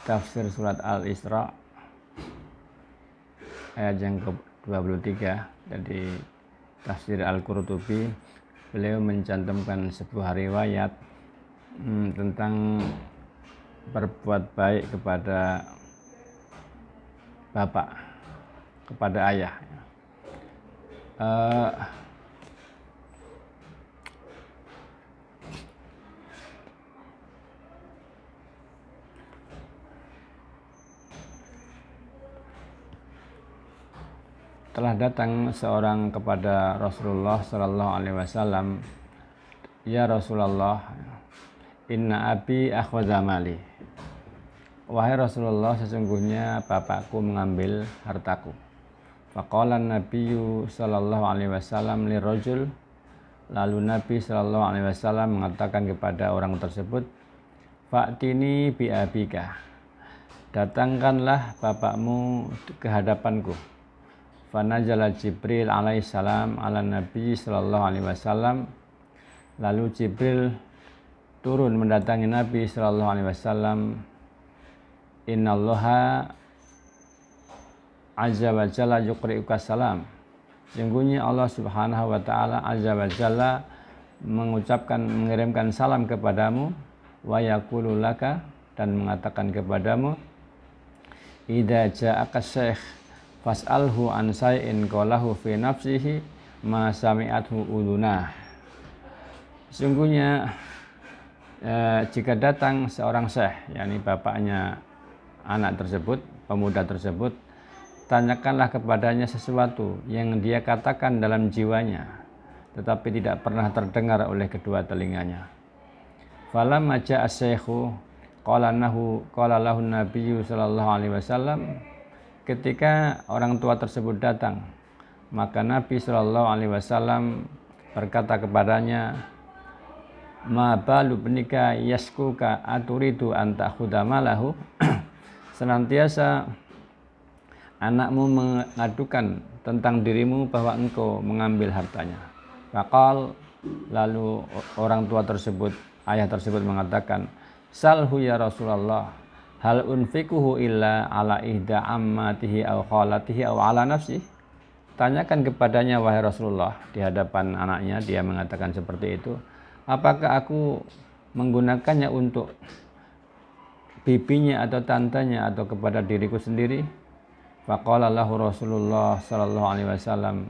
tafsir surat Al-Isra ayat yang ke-23 dari tafsir Al-Qurtubi. Beliau mencantumkan sebuah riwayat tentang berbuat baik kepada bapak, kepada ayah. Telah datang seorang kepada Rasulullah Shallallahu Alaihi Wasallam, ya Rasulullah, inna abi akhwadha mali. Wahai Rasulullah, sesungguhnya bapakku mengambil hartaku. Faqala Nabiyyu Shallallahu Alaihi Wasallam li rajul. Lalu Nabi Shallallahu Alaihi Wasallam mengatakan kepada orang tersebut, fa'tini bi abika, datangkanlah bapakmu ke hadapanku. Fanazala Jibril alaihissalam ala Nabi Sallallahu Alaihi Wasallam. Lalu Jibril turun mendatangi Nabi Sallallahu Alaihi Wasallam. Innallaha azza wa jalla yuqri'uka salam. Sesungguhnya Allah Subhanahu wa taala azza wa jalla mengirimkan salam kepadamu, wa yaqulu laka, dan mengatakan kepadamu, idza ja'aka syekh fas'alhu an say'in qalahu fi nafsihi ma sami'athu udunah. Sesungguhnya jika datang seorang syekh, yakni bapaknya anak tersebut, pemuda tersebut, tanyakanlah kepadanya sesuatu yang dia katakan dalam jiwanya tetapi tidak pernah terdengar oleh kedua telinganya. Falamma ja'a asy-syaikhu qala lahu nabiyyu sallallahu alaihi wasallam. Ketika orang tua tersebut datang, maka Nabi Shallallahu Alaihi Wasallam berkata kepadanya, ma balu bnika yaskuka aturidu anta khudamalahu. Senantiasa anakmu mengadukan tentang dirimu bahwa engkau mengambil hartanya. Faqal, lalu orang tua tersebut, ayah tersebut mengatakan, salhu ya Rasulullah, hal unfikuhu illa ala ihda ammatihi aw khalatihi aw ala nafsi. Tanyakan kepadanya wahai Rasulullah, di hadapan anaknya dia mengatakan seperti itu, apakah aku menggunakannya untuk bibinya atau tantenya atau kepada diriku sendiri? Faqala lahu Rasulullah sallallahu alaihi wasallam,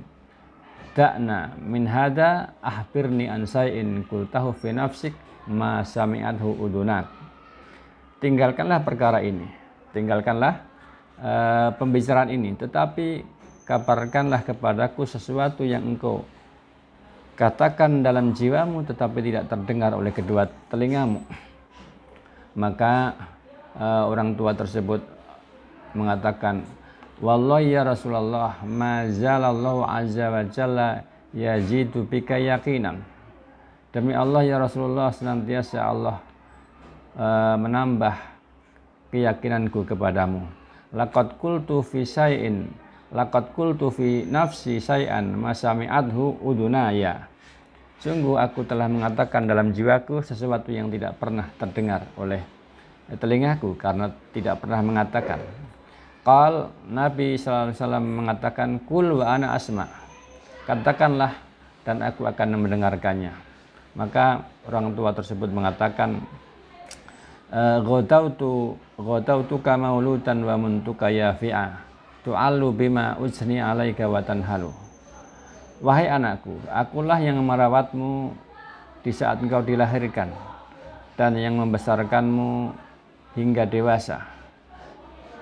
da'na min hada ahbirni an say'in qultahu fi nafsik ma sami'athu udunak. Tinggalkanlah perkara ini, tinggalkanlah pembicaraan ini, tetapi kabarkanlah kepadaku sesuatu yang engkau katakan dalam jiwamu tetapi tidak terdengar oleh kedua telingamu. Maka orang tua tersebut mengatakan, wallahi ya Rasulullah, ma zalallahu azza wa jalla yazidu bika yaqinan. Demi Allah ya Rasulullah, senantiasa Allah menambah keyakinanku kepadamu. Laqad qultu fi syai'in, laqad qultu fi nafsi syai'an ma sami'athu udunaya. Sungguh aku telah mengatakan dalam jiwaku sesuatu yang tidak pernah terdengar oleh telingaku karena tidak pernah mengatakan. Qal, Nabi sallallahu alaihi wasallam mengatakan, qul wa ana asma, katakanlah dan aku akan mendengarkannya. Maka orang tua tersebut mengatakan, Ghadautu kama ulutan wa muntuka ya fi'a tu'allu bima ujni alaika wa tanhalu. Wahai anakku, akulah yang merawatmu di saat engkau dilahirkan dan yang membesarkanmu hingga dewasa.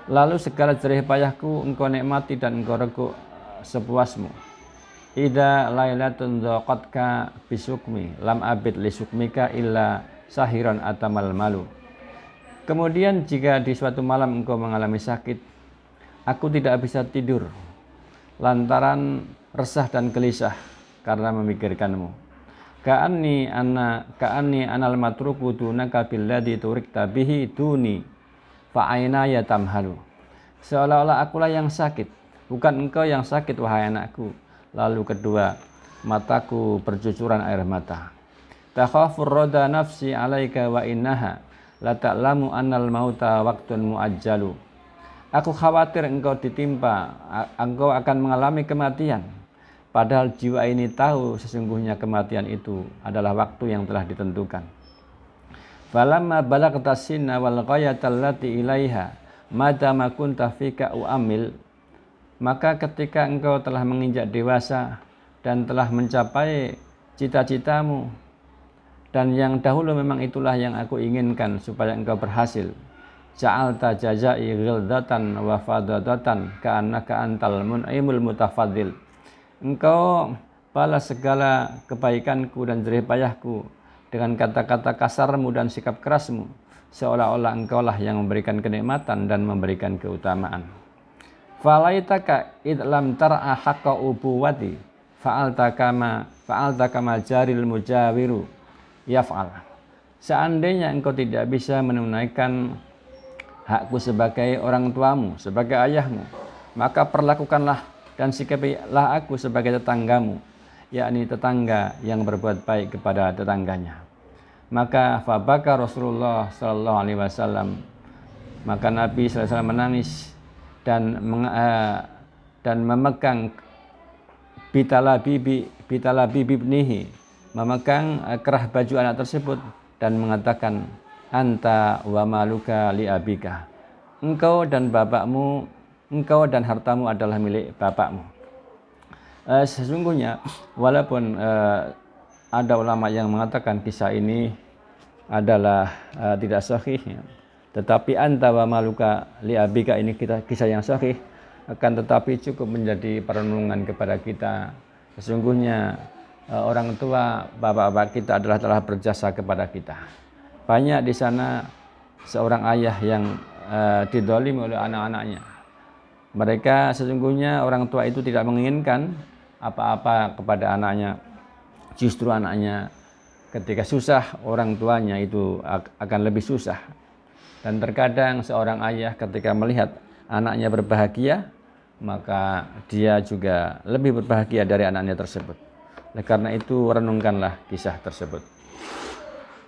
Lalu segala jerih payahku engkau nikmati dan engkau reguk sepuasmu. Idza lailatun dzaqatka bisukmi lam abid li sukmika illa sahiran atamal malu. Kemudian jika di suatu malam engkau mengalami sakit, aku tidak bisa tidur lantaran resah dan gelisah karena memikirkanmu. Ka'anni anal matruku dunaka billadhi turikta bihi duni fa'ainaya tamhalu. Seolah-olah akulah yang sakit, bukan engkau yang sakit wahai anakku. Lalu kedua mataku bercucuran air mata. Takhafur roda nafsi alaika wa innaha la ta'lamu annal mauta waqtun muajjalu. Aku khawatir engkau engkau akan mengalami kematian, padahal jiwa ini tahu sesungguhnya kematian itu adalah waktu yang telah ditentukan. Falamma balagta sinna wal ghayata allati ilaiha madama kunta fika uamil. Maka ketika engkau telah menginjak dewasa dan telah mencapai cita-citamu, dan yang dahulu memang itulah yang aku inginkan supaya engkau berhasil, ja'alta jazai ghildatan wa fadadatan ka'annaka antal mun'imul mutafadil. Engkau balas segala kebaikanku dan jerih payahku dengan kata-kata kasarmu dan sikap kerasmu, seolah-olah engkaulah yang memberikan kenikmatan dan memberikan keutamaan. Falaitaka idlam tar'a haqqa ubuwati fa'alta kama jaril mujawiru yaf'al. Seandainya engkau tidak bisa menunaikan hakku sebagai orang tuamu, sebagai ayahmu, maka perlakukanlah dan sikapilah aku sebagai tetanggamu, yakni tetangga yang berbuat baik kepada tetangganya. Maka fabaka Rasulullah sallallahu alaihi wasallam, maka Nabi sallallahu alaihi wasallam menangis dan memegang bitalabi ibnihi, memegang kerah baju anak tersebut dan mengatakan, anta wa maluka li abika. Engkau dan bapakmu, engkau dan hartamu adalah milik bapakmu. Sesungguhnya walaupun ada ulama yang mengatakan kisah ini adalah tidak sahih, tetapi anta wa maluka li abika ini kisah yang sahih, akan tetapi cukup menjadi perenungan kepada kita. Sesungguhnya orang tua, bapak-bapak kita adalah telah berjasa kepada kita. Banyak di sana seorang ayah yang didolimi oleh anak-anaknya. Mereka sesungguhnya orang tua itu tidak menginginkan apa-apa kepada anaknya. Justru anaknya ketika susah, orang tuanya itu akan lebih susah. Dan terkadang seorang ayah ketika melihat anaknya berbahagia, maka dia juga lebih berbahagia dari anaknya tersebut. Oleh karena itu renungkanlah kisah tersebut.